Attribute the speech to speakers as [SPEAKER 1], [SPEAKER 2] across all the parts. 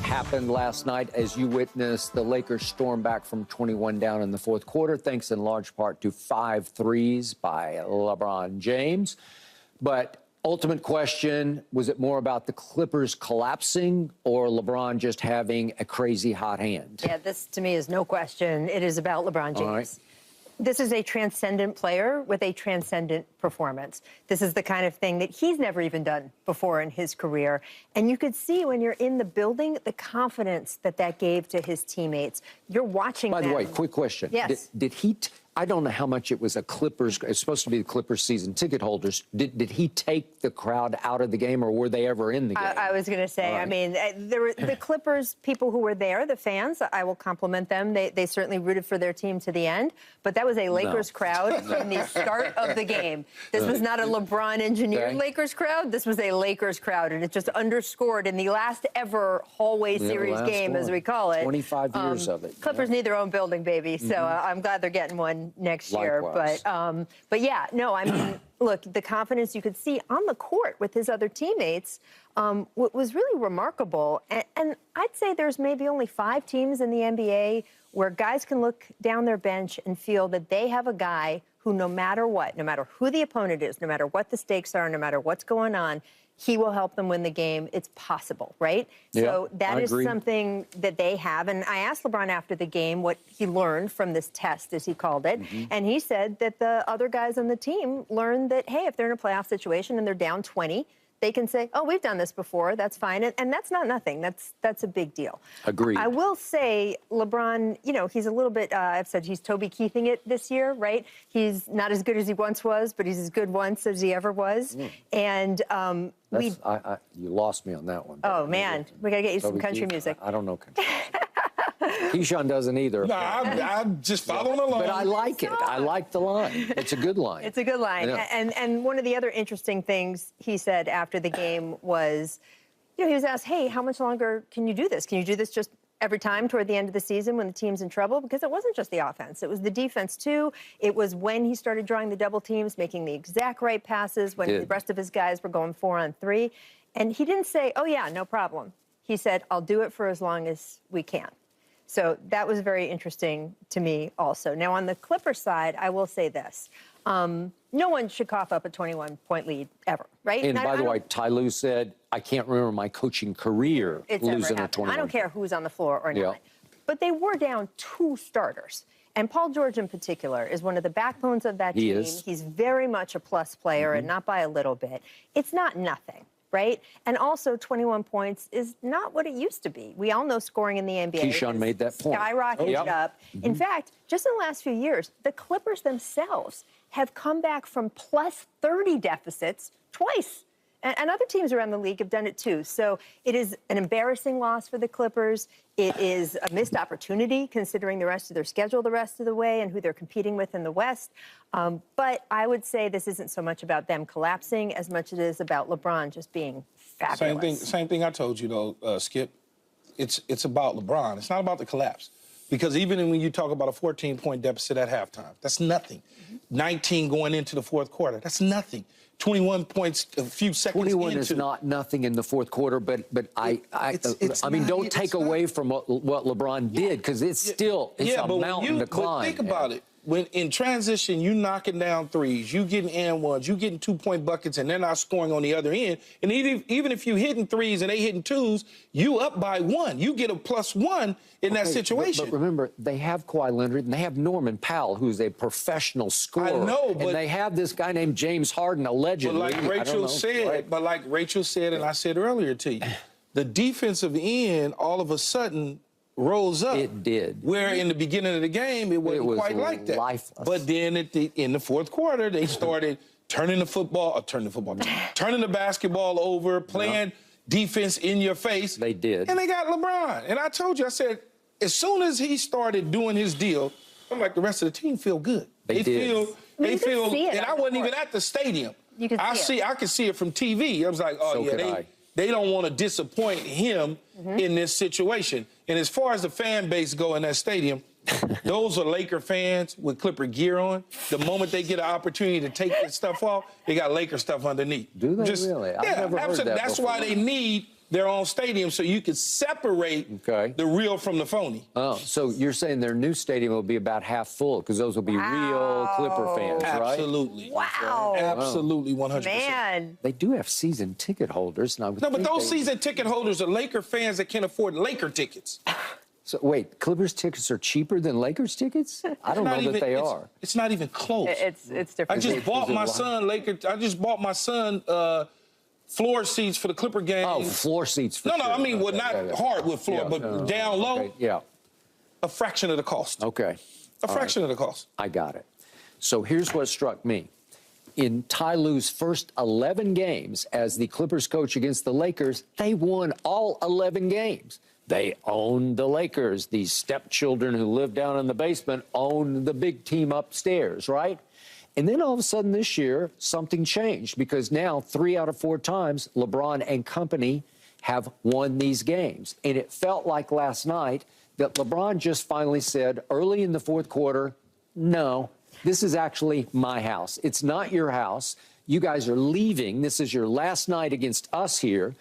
[SPEAKER 1] happened last night as you witnessed the Lakers storm back from 21 down in the fourth quarter, thanks in large part to 5 threes by LeBron James. But ultimate question, was it more about the Clippers collapsing or LeBron just having a crazy hot hand?
[SPEAKER 2] Yeah, this to me is no question. It is about LeBron James.
[SPEAKER 1] All right.
[SPEAKER 2] This is a transcendent player with a transcendent performance. This is the kind of thing that he's never even done before in his career. And you could see when you're in the building, the confidence that that gave to his teammates. You're watching them.
[SPEAKER 1] By the way, quick question.
[SPEAKER 2] Yes.
[SPEAKER 1] Did he, I don't know how much it was a Clippers, it's supposed to be the Clippers season ticket holders. Did he take the crowd out of the game, or were they ever in the game?
[SPEAKER 2] I was going to say,
[SPEAKER 1] Right.
[SPEAKER 2] I mean, there were the Clippers people who were there, the fans, I will compliment them. They certainly rooted for their team to the end. But that was a Lakers crowd from the start of the game. This was not a LeBron-engineered Lakers crowd. This was a Lakers crowd, and it just underscored in the last ever hallway series game, as we call it.
[SPEAKER 1] 25 years of it.
[SPEAKER 2] Clippers need their own building, baby. So I'm glad they're getting one next year. But yeah, no, I mean, look, the confidence you could see on the court with his other teammates was really remarkable. And I'd say there's maybe only 5 teams in the NBA where guys can look down their bench and feel that they have a guy who, no matter what, no matter who the opponent is, no matter what the stakes are, no matter what's going on, he will help them win the game. It's possible, right?
[SPEAKER 1] Yeah,
[SPEAKER 2] so that is
[SPEAKER 1] agree.
[SPEAKER 2] something that they have. And I asked LeBron after the game what he learned from this test, as he called it. And he said that the other guys on the team learned that, hey, if they're in a playoff situation and they're down 20, they can say, oh, we've done this before. That's fine. And that's not nothing. That's a big deal.
[SPEAKER 1] Agreed.
[SPEAKER 2] I will say LeBron, you know, he's a little bit, I've said he's Toby Keithing it this year, right? He's not as good as he once was, but he's as good once as he ever was. And you
[SPEAKER 1] lost me on that one.
[SPEAKER 2] Oh, man. We got to get you some country music.
[SPEAKER 1] I don't know country. Keyshawn doesn't either.
[SPEAKER 3] No, I'm just following along.
[SPEAKER 1] But I like it. I like the line. It's a good line.
[SPEAKER 2] It's a good line.
[SPEAKER 1] Yeah.
[SPEAKER 2] And one of the other interesting things he said after the game was, you know, he was asked, hey, how much longer can you do this? Can you do this just every time toward the end of the season when the team's in trouble? Because it wasn't just the offense. It was the defense, too. It was when he started drawing the double teams, making the exact right passes, when the rest of his guys were going 4-on-3. And he didn't say, oh, yeah, no problem. He said, I'll do it for as long as we can. So that was very interesting to me also. Now, on the Clippers side, I will say this. No one should cough up a 21-point lead ever, right?
[SPEAKER 1] And by the way, Ty Lue said, I can't remember my coaching career losing a 21.
[SPEAKER 2] I don't care who's on the floor or not. But they were down 2 starters. And Paul George in particular is one of the backbones of that team. He's very much a plus player and not by a little bit. It's not nothing. Right? And also 21 points is not what it used to be. We all know scoring in the NBA.
[SPEAKER 1] Keyshawn made that point.
[SPEAKER 2] Skyrocketed up. In fact, just in the last few years, the Clippers themselves have come back from plus 30 deficits twice. And other teams around the league have done it too. So it is an embarrassing loss for the Clippers. It is a missed opportunity considering the rest of their schedule the rest of the way and who they're competing with in the West. But I would say this isn't so much about them collapsing as much as it is about LeBron just being fabulous.
[SPEAKER 3] Same thing I told you, though, Skip. It's about LeBron. It's not about the collapse. Because even when you talk about a 14-point deficit at halftime, that's nothing. 19 going into the fourth quarter, that's nothing. 21 points a few seconds
[SPEAKER 1] 21
[SPEAKER 3] into.
[SPEAKER 1] is not nothing in the fourth quarter, but I mean, don't take away from what LeBron did, because it's still a mountain to climb.
[SPEAKER 3] But think about it. When in transition, you knocking down threes, you getting and ones, you getting 2-point buckets, and they're not scoring on the other end. And even if you hitting threes and they hitting twos, you up by 1. You get a +1 in that situation.
[SPEAKER 1] But remember, they have Kawhi Leonard and they have Norman Powell, who's a professional scorer.
[SPEAKER 3] I know, but
[SPEAKER 1] and they have this guy named James Harden, allegedly.
[SPEAKER 3] But like Rachel said, and I said earlier to you, the defensive end all of a sudden rose up.
[SPEAKER 1] It did.
[SPEAKER 3] Where in the beginning of the game, it wasn't quite like that.
[SPEAKER 1] Lifeless.
[SPEAKER 3] But then in the fourth quarter, they started turning the basketball over, playing defense in your face.
[SPEAKER 1] They did.
[SPEAKER 3] And they got LeBron. And I told you, I said, as soon as he started doing his deal, I'm like, the rest of the team feel good. They feel, and I wasn't even at the stadium.
[SPEAKER 2] You could
[SPEAKER 3] I could see it from TV. I was like, oh, they don't want to disappoint him in this situation. And as far as the fan base go in that stadium, those are Laker fans with Clipper gear on. The moment they get an opportunity to take this stuff off, they got Laker stuff underneath.
[SPEAKER 1] Do they really? I've never heard that
[SPEAKER 3] That's
[SPEAKER 1] before.
[SPEAKER 3] why they need their own stadium so you could separate the real from the phony.
[SPEAKER 1] Oh, so you're saying their new stadium will be about half full because those will be real Clipper fans, right?
[SPEAKER 3] Absolutely.
[SPEAKER 2] Wow.
[SPEAKER 3] Absolutely, 100%.
[SPEAKER 2] Man.
[SPEAKER 1] They do have season ticket holders. And
[SPEAKER 3] No, but those season ticket holders are Laker fans that can't afford Laker tickets.
[SPEAKER 1] So wait, Clippers tickets are cheaper than Lakers tickets? I don't know that they are.
[SPEAKER 3] It's not even close.
[SPEAKER 2] It's different.
[SPEAKER 3] I just bought my son floor seats for the Clipper game.
[SPEAKER 1] Oh, floor seats for
[SPEAKER 3] No,
[SPEAKER 1] sure.
[SPEAKER 3] I mean, well, not hardwood floor, but down low.
[SPEAKER 1] Okay. Yeah.
[SPEAKER 3] A fraction of the cost.
[SPEAKER 1] Okay.
[SPEAKER 3] A fraction of the cost.
[SPEAKER 1] I got it. So here's what struck me. In Ty Lue's first 11 games as the Clippers coach against the Lakers, they won all 11 games. They owned the Lakers. These stepchildren who live down in the basement owned the big team upstairs, right? And then all of a sudden this year, something changed because now 3 out of 4 times LeBron and company have won these games. And it felt like last night that LeBron just finally said early in the fourth quarter, no, this is actually my house. It's not your house. You guys are leaving. This is your last night against us here.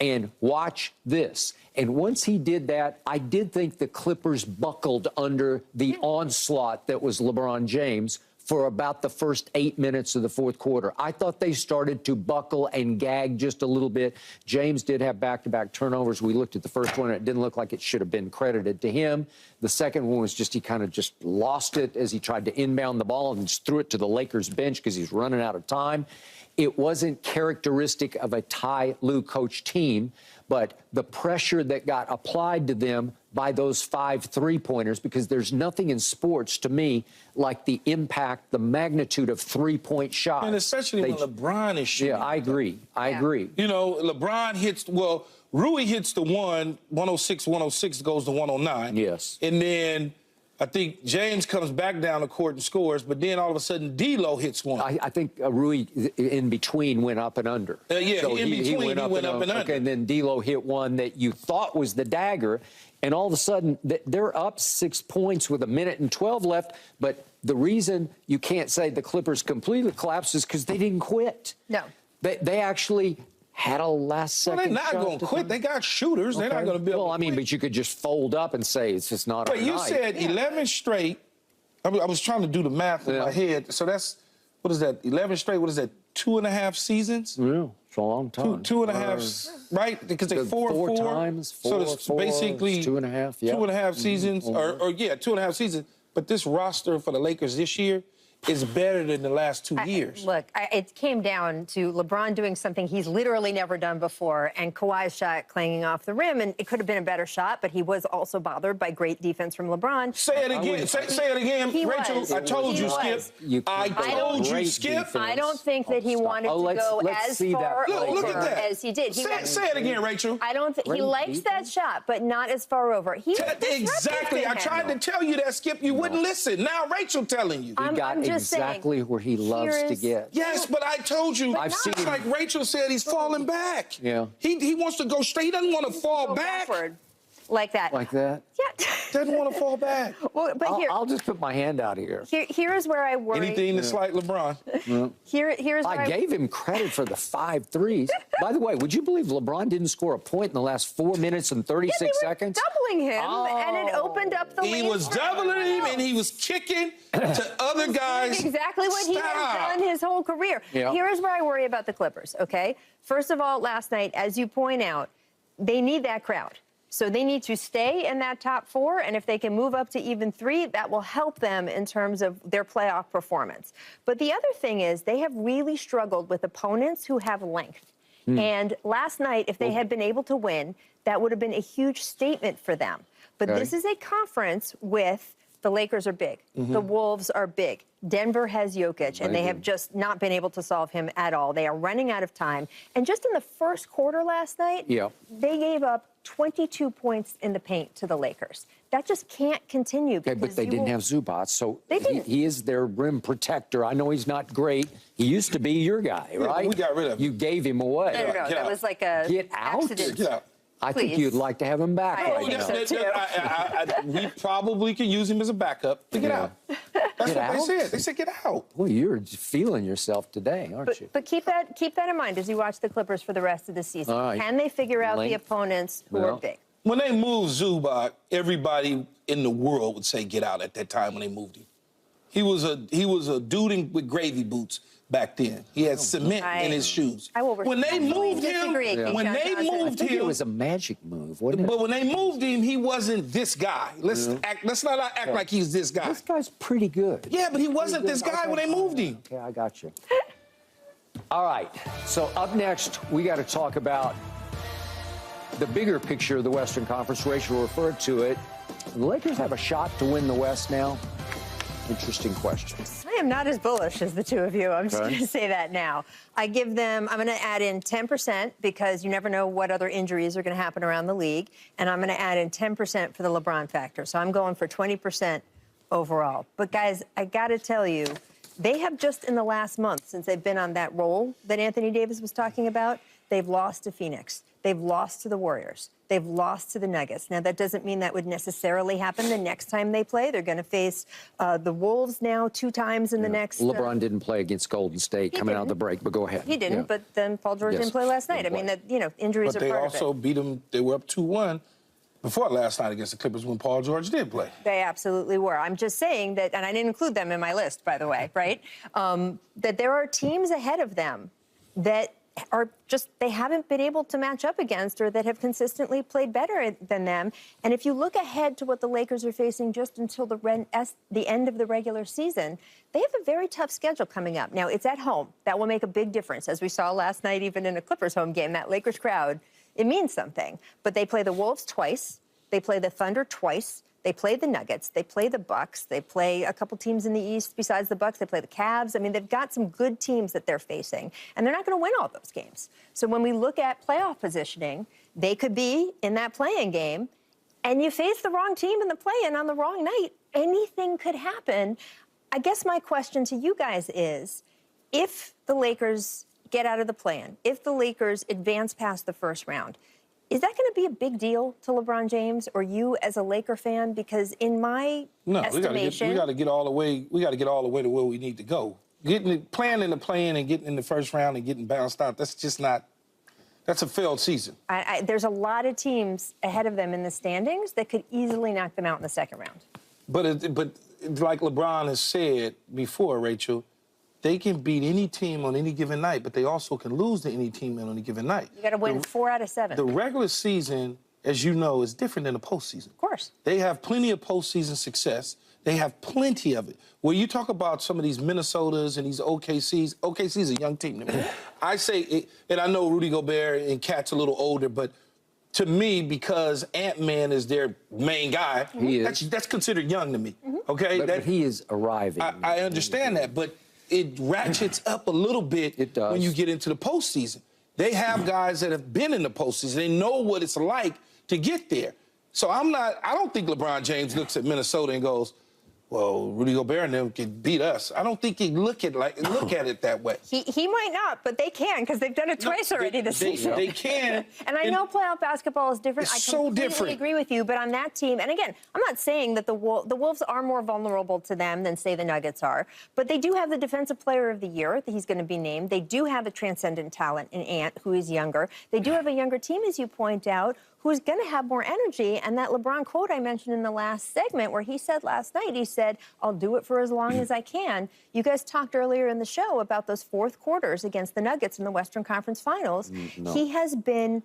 [SPEAKER 1] And watch this. And once he did that, I did think the Clippers buckled under the onslaught that was LeBron James for about the first 8 minutes of the fourth quarter. I thought they started to buckle and gag just a little bit. James did have back-to-back turnovers. We looked at the first one, and it didn't look like it should have been credited to him. The second one was just he kind of just lost it as he tried to inbound the ball and just threw it to the Lakers bench because he's running out of time. It wasn't characteristic of a Ty Lue coach team, but the pressure that got applied to them by those 5 3-pointers, because there's nothing in sports to me like the impact, the magnitude of 3-point shots.
[SPEAKER 3] And especially when LeBron is shooting.
[SPEAKER 1] Yeah, I agree. I agree.
[SPEAKER 3] You know, LeBron hits, Rui hits the 106 goes to 109.
[SPEAKER 1] Yes.
[SPEAKER 3] And then I think James comes back down the court and scores, but then all of a sudden D'Lo hits one.
[SPEAKER 1] I think Rui in between went up and under.
[SPEAKER 3] Yeah, so in between he went up and under.
[SPEAKER 1] Okay, and then D'Lo hit one that you thought was the dagger, and all of a sudden they're up 6 points with 1:12 left. But the reason you can't say the Clippers completely collapsed is because they didn't quit.
[SPEAKER 2] No.
[SPEAKER 1] They actually had a last-second
[SPEAKER 3] Well, they're not going to quit. They got shooters. They're not going to be able to
[SPEAKER 1] Well, I mean,
[SPEAKER 3] quit.
[SPEAKER 1] but you could just fold up and say it's just not our
[SPEAKER 3] But you
[SPEAKER 1] night.
[SPEAKER 3] said 11 straight. I was trying to do the math in my head. So that's, what is that, 11 straight? What is that, 2.5 seasons?
[SPEAKER 1] Yeah, it's a long time.
[SPEAKER 3] Two and a half, right? Because they 4
[SPEAKER 1] times,
[SPEAKER 3] so it's basically
[SPEAKER 1] 2.5, yeah.
[SPEAKER 3] 2.5 seasons, or 2.5 seasons. But this roster for the Lakers this year is better than the last 2 years.
[SPEAKER 2] Look, it came down to LeBron doing something he's literally never done before, and Kawhi's shot clanging off the rim, and it could have been a better shot, but he was also bothered by great defense from LeBron.
[SPEAKER 3] Say it again. Say it again, Rachel. I told you, Skip. I told you, Skip.
[SPEAKER 2] I don't think that he wanted to go as far
[SPEAKER 3] Look at
[SPEAKER 2] over
[SPEAKER 3] that.
[SPEAKER 2] as he did.
[SPEAKER 3] Say it again, Rachel.
[SPEAKER 2] I don't think he likes that shot, but not as far over.
[SPEAKER 3] Exactly. I tried to tell you that, Skip. You wouldn't listen. Now Rachel telling you.
[SPEAKER 1] He got exactly where he loves to get.
[SPEAKER 3] Yes, but I told you.
[SPEAKER 1] I've seen him.
[SPEAKER 3] Like Rachel said, he's falling back.
[SPEAKER 1] Yeah.
[SPEAKER 3] He wants to go straight. He doesn't want to fall back.
[SPEAKER 2] Backward. Like that.
[SPEAKER 1] Like that?
[SPEAKER 2] Yeah.
[SPEAKER 3] Doesn't want to fall back.
[SPEAKER 2] Well, but
[SPEAKER 1] I'll just put my hand out here.
[SPEAKER 2] Here's where I worry.
[SPEAKER 3] Anything that's like LeBron.
[SPEAKER 2] Here's where
[SPEAKER 1] I gave him credit for the 5 threes. By the way, would you believe LeBron didn't score a point in the last 4 minutes and 36 seconds?
[SPEAKER 2] Doubling him, and it opened up the lead.
[SPEAKER 3] He was doubling him, and he was kicking to other guys.
[SPEAKER 2] Exactly what he has done his whole career.
[SPEAKER 1] Yeah.
[SPEAKER 2] Here's where I worry about the Clippers, okay? First of all, last night, as you point out, they need that crowd. So they need to stay in that top 4, and if they can move up to even 3, that will help them in terms of their playoff performance. But the other thing is they have really struggled with opponents who have length. And last night, if they had been able to win, that would have been a huge statement for them. But this is a conference with the Lakers are big. The Wolves are big. Denver has Jokic, and they have just not been able to solve him at all. They are running out of time. And just in the first quarter last night, they gave up 22 points in the paint to the Lakers. That just can't continue.
[SPEAKER 1] Okay, but they didn't have Zubac, so he is their rim protector. I know he's not great. He used to be your guy, right?
[SPEAKER 3] We got rid of him.
[SPEAKER 1] You gave him away.
[SPEAKER 2] No, that was like a accident.
[SPEAKER 3] Get out.
[SPEAKER 1] I think you'd like to have him back.
[SPEAKER 2] I think so, too.
[SPEAKER 3] We probably can use him as a backup to get out. That's
[SPEAKER 1] Get
[SPEAKER 3] what
[SPEAKER 1] out?
[SPEAKER 3] they said. They said, get out.
[SPEAKER 1] Well, you're feeling yourself today, aren't you?
[SPEAKER 2] But keep that in mind as you watch the Clippers for the rest of the season.
[SPEAKER 1] All right.
[SPEAKER 2] Can they figure out the opponents who are big?
[SPEAKER 3] When they moved Zubac, everybody in the world would say get out at that time when they moved him. He was a dude with gravy boots back then. He had cement in his shoes.
[SPEAKER 2] When they moved him,
[SPEAKER 1] I think it was a magic move, wasn't it?
[SPEAKER 3] But when they moved him, he wasn't this guy. Let's not act like he's this guy.
[SPEAKER 1] This guy's pretty good.
[SPEAKER 3] Yeah, but he wasn't this guy when they moved him.
[SPEAKER 1] Okay, I got you. All right, so up next, we got to talk about the bigger picture of the Western Conference. Rachel referred to it. The Lakers have a shot to win the West now. Interesting question.
[SPEAKER 2] I am not as bullish as the two of you. I'm just going to say that now. I'm going to add in 10% because you never know what other injuries are going to happen around the league. And I'm going to add in 10% for the LeBron factor. So I'm going for 20% overall. But guys, I got to tell you, they have just in the last month, since they've been on that roll that Anthony Davis was talking about, they've lost to Phoenix. They've lost to the Warriors. They've lost to the Nuggets. Now, that doesn't mean that would necessarily happen the next time they play. They're going to face the Wolves now 2 times in the next...
[SPEAKER 1] LeBron didn't play against Golden State coming out of the break, but go ahead.
[SPEAKER 2] He didn't, but then Paul George didn't play last night. I mean, injuries are part of it.
[SPEAKER 3] But they also beat them. They were up 2-1 before last night against the Clippers when Paul George did play.
[SPEAKER 2] They absolutely were. I'm just saying that, and I didn't include them in my list, by the way, right? That there are teams ahead of them that are just, they haven't been able to match up against or that have consistently played better than them. And if you look ahead to what the Lakers are facing just until the end of the regular season, they have a very tough schedule coming up. Now, it's at home. That will make a big difference. As we saw last night, even in a Clippers home game, that Lakers crowd, it means something. But they play the Wolves twice. They play the Thunder twice. They play the Nuggets. They play the Bucks. They play a couple teams in the East besides the Bucks. They play the Cavs. I mean, they've got some good teams that they're facing, and they're not going to win all those games. So when we look at playoff positioning, they could be in that play-in game, and you face the wrong team in the play-in on the wrong night. Anything could happen. I guess my question to you guys is, if the Lakers get out of the play-in, if the Lakers advance past the first round, is that going to be a big deal to LeBron James or you as a Laker fan? Because in my estimation,
[SPEAKER 3] we got to get all the way. We got to get all the way to where we need to go. Playing in the play-in and getting in the first round and getting bounced out. That's just not. That's a failed season.
[SPEAKER 2] There's a lot of teams ahead of them in the standings that could easily knock them out in the second round.
[SPEAKER 3] But like LeBron has said before, Rachel, they can beat any team on any given night, but they also can lose to any team on any given night.
[SPEAKER 2] You got to win 4 out of 7.
[SPEAKER 3] The regular season, as you know, is different than the postseason. Of
[SPEAKER 2] course.
[SPEAKER 3] They have plenty of postseason success. They have plenty of it. When you talk about some of these Minnesotas and these OKCs, OKC's a young team to me. I say, and I know Rudy Gobert and Cat's a little older, but to me, because Ant-Man is their main guy, that's considered young to me. Okay,
[SPEAKER 1] but he is arriving.
[SPEAKER 3] I understand that, but it ratchets up a little bit when you get into the postseason. They have guys that have been in the postseason. They know what it's like to get there. So I don't think LeBron James looks at Minnesota and goes, well, Rudy Gobert and them can beat us. I don't think he look at it that way.
[SPEAKER 2] He might not, but they can because they've done it twice already this season.
[SPEAKER 3] They can.
[SPEAKER 2] And I know playoff basketball is different.
[SPEAKER 3] It's so different.
[SPEAKER 2] I completely agree with you, but on that team, and again, I'm not saying that the Wolves are more vulnerable to them than, say, the Nuggets are, but they do have the Defensive Player of the Year that he's going to be named. They do have a transcendent talent in Ant, who is younger. They do have a younger team, as you point out, who's going to have more energy. And that LeBron quote I mentioned in the last segment where he said last night, he said, I'll do it for as long as I can. You guys talked earlier in the show about those fourth quarters against the Nuggets in the Western Conference Finals. He has been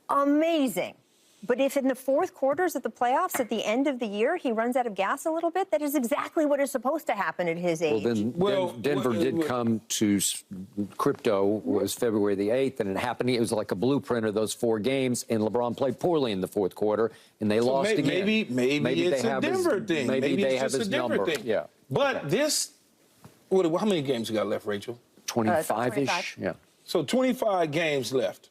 [SPEAKER 2] amazing. But if in the fourth quarters of the playoffs at the end of the year he runs out of gas a little bit, that is exactly what is supposed to happen at his age.
[SPEAKER 1] Well, then Denver did come to crypto was February the 8th, and it happened. It was like a blueprint of those 4 games, and LeBron played poorly in the fourth quarter, and they lost again.
[SPEAKER 3] Maybe it's a Denver thing.
[SPEAKER 1] Maybe they have his number.
[SPEAKER 3] Yeah. But this, how many games we got left, Rachel?
[SPEAKER 1] 25-ish. Yeah.
[SPEAKER 3] So 25 games left.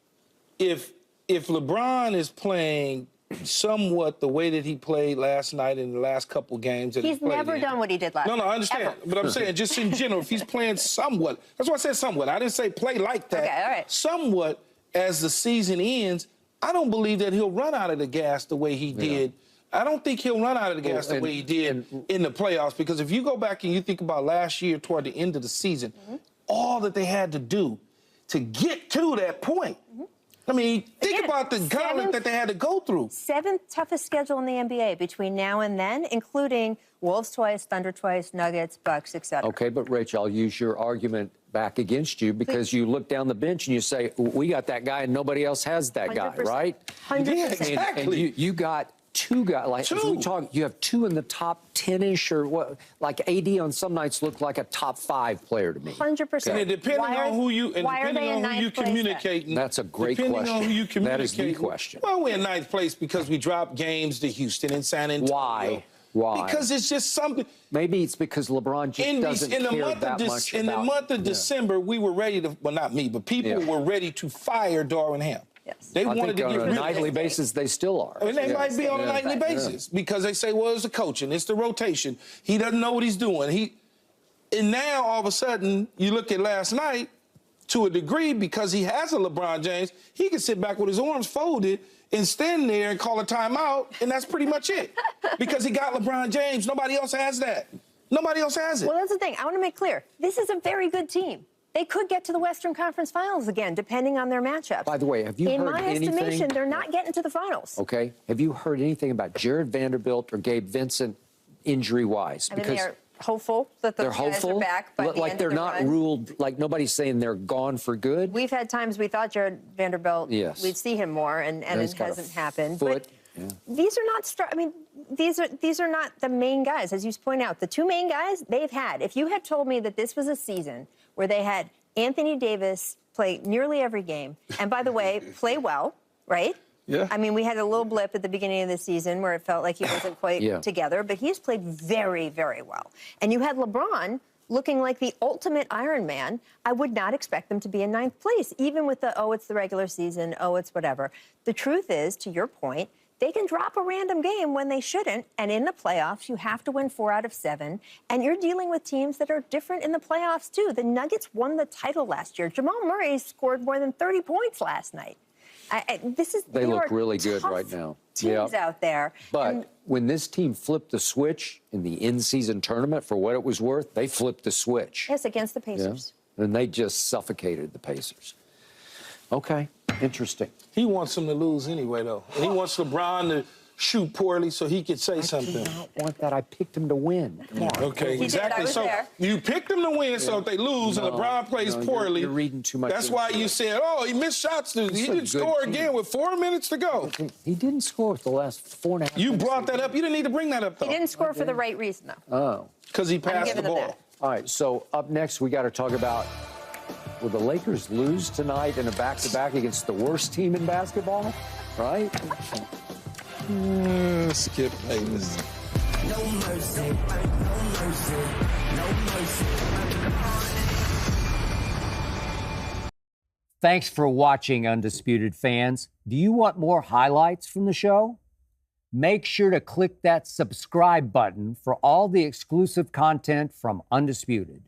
[SPEAKER 3] If LeBron is playing somewhat the way that he played last night in the last couple games that
[SPEAKER 2] he's never done what he did last night.
[SPEAKER 3] No, I understand.
[SPEAKER 2] Ever.
[SPEAKER 3] But I'm saying just in general, if he's playing somewhat, that's why I said somewhat. I didn't say play like that.
[SPEAKER 2] Okay, all right.
[SPEAKER 3] Somewhat as the season ends, I don't believe that he'll run out of the gas the way he did I don't think he'll run out of the gas the way he did in the playoffs, because if you go back and you think about last year toward the end of the season, all that they had to do to get to that point. I mean, think about the gauntlet that they had to go through.
[SPEAKER 2] 7th toughest schedule in the NBA between now and then, including Wolves twice, Thunder twice, Nuggets, Bucks, etc.
[SPEAKER 1] Okay, but Rachel, I'll use your argument back against you, because you look down the bench and you say, we got that guy and nobody else has that
[SPEAKER 2] 100%.
[SPEAKER 1] guy, right?
[SPEAKER 2] 100%.
[SPEAKER 3] Yeah, exactly.
[SPEAKER 1] And you got two guys, like as we talk, you have two in the top 10-ish, or what, like AD on some nights looked like a top 5 player to me.
[SPEAKER 2] 100%.
[SPEAKER 3] And depending on who you communicate.
[SPEAKER 1] That's a great question.
[SPEAKER 3] Depending on who you communicate.
[SPEAKER 1] That is the question.
[SPEAKER 3] Well, we're in 9th place because we dropped games to Houston and San Antonio.
[SPEAKER 1] Why?
[SPEAKER 3] Because it's just something.
[SPEAKER 1] Maybe it's because LeBron just doesn't care that much
[SPEAKER 3] in the month of December, we were ready to, well, not me, but people were ready to fire Darvin Ham.
[SPEAKER 2] Yes.
[SPEAKER 3] They wanted to get rid of him.
[SPEAKER 1] On a nightly basis, they still are.
[SPEAKER 3] And they might be on a nightly basis because they say, well, it's the coaching, it's the rotation. He doesn't know what he's doing. And now, all of a sudden, you look at last night, to a degree, because he has a LeBron James, he can sit back with his arms folded and stand there and call a timeout, and that's pretty much it. Because he got LeBron James. Nobody else has that. Nobody else has it.
[SPEAKER 2] Well, that's the thing. I want to make clear. This is a very good team. They could get to the Western Conference Finals again, depending on their matchups.
[SPEAKER 1] By the way, have you heard anything?
[SPEAKER 2] In my estimation, they're not getting to the finals.
[SPEAKER 1] Okay. Have you heard anything about Jared Vanderbilt or Gabe Vincent injury-wise?
[SPEAKER 2] I mean, they are hopeful that those guys are back by the end
[SPEAKER 1] like they're
[SPEAKER 2] of the
[SPEAKER 1] not
[SPEAKER 2] run.
[SPEAKER 1] Ruled, like nobody's saying they're gone for good.
[SPEAKER 2] We've had times we thought Jared Vanderbilt, we'd see him more, and it hasn't happened. But these are not I mean, these are not the main guys, as you point out. The two main guys they've had. If you had told me that this was a season where they had Anthony Davis play nearly every game, and by the way, play well, right?
[SPEAKER 3] Yeah.
[SPEAKER 2] I mean, we had a little blip at the beginning of the season where it felt like he wasn't quite together, but he's played very, very well. And you had LeBron looking like the ultimate Iron Man. I would not expect them to be in 9th place, even with the, oh, it's the regular season, oh, it's whatever. The truth is, to your point, they can drop a random game when they shouldn't, and in the playoffs, you have to win 4 out of 7, and you're dealing with teams that are different in the playoffs, too. The Nuggets won the title last year. Jamal Murray scored more than 30 points last night.
[SPEAKER 1] They look really good right now.
[SPEAKER 2] Teams out there.
[SPEAKER 1] But when this team flipped the switch in the in-season tournament, for what it was worth, they flipped the switch.
[SPEAKER 2] Yes, against the Pacers.
[SPEAKER 1] Yeah. And they just suffocated the Pacers. Okay, interesting.
[SPEAKER 3] He wants them to lose anyway, though. And he wants LeBron to shoot poorly so he could say something.
[SPEAKER 1] I do not want that. I picked him to win. Come on.
[SPEAKER 3] Okay, exactly. So you picked him to win, so if they lose and LeBron plays poorly,
[SPEAKER 1] you're reading too much.
[SPEAKER 3] That's why you said, oh, he missed shots. He didn't score again with 4 minutes to go.
[SPEAKER 1] He didn't score for the last 4.5 minutes.
[SPEAKER 3] You brought that up. You didn't need to bring that up, though.
[SPEAKER 2] He didn't score for the right reason, though.
[SPEAKER 1] Oh.
[SPEAKER 3] Because he passed the ball.
[SPEAKER 1] All right, so up next, we got to talk about, will the Lakers lose tonight in a back-to-back against the worst team in basketball? Right?
[SPEAKER 3] Skip Bayless.
[SPEAKER 4] No mercy, no mercy, no mercy.
[SPEAKER 1] Thanks for watching, Undisputed fans. Do you want more highlights from the show? Make sure to click that subscribe button for all the exclusive content from Undisputed.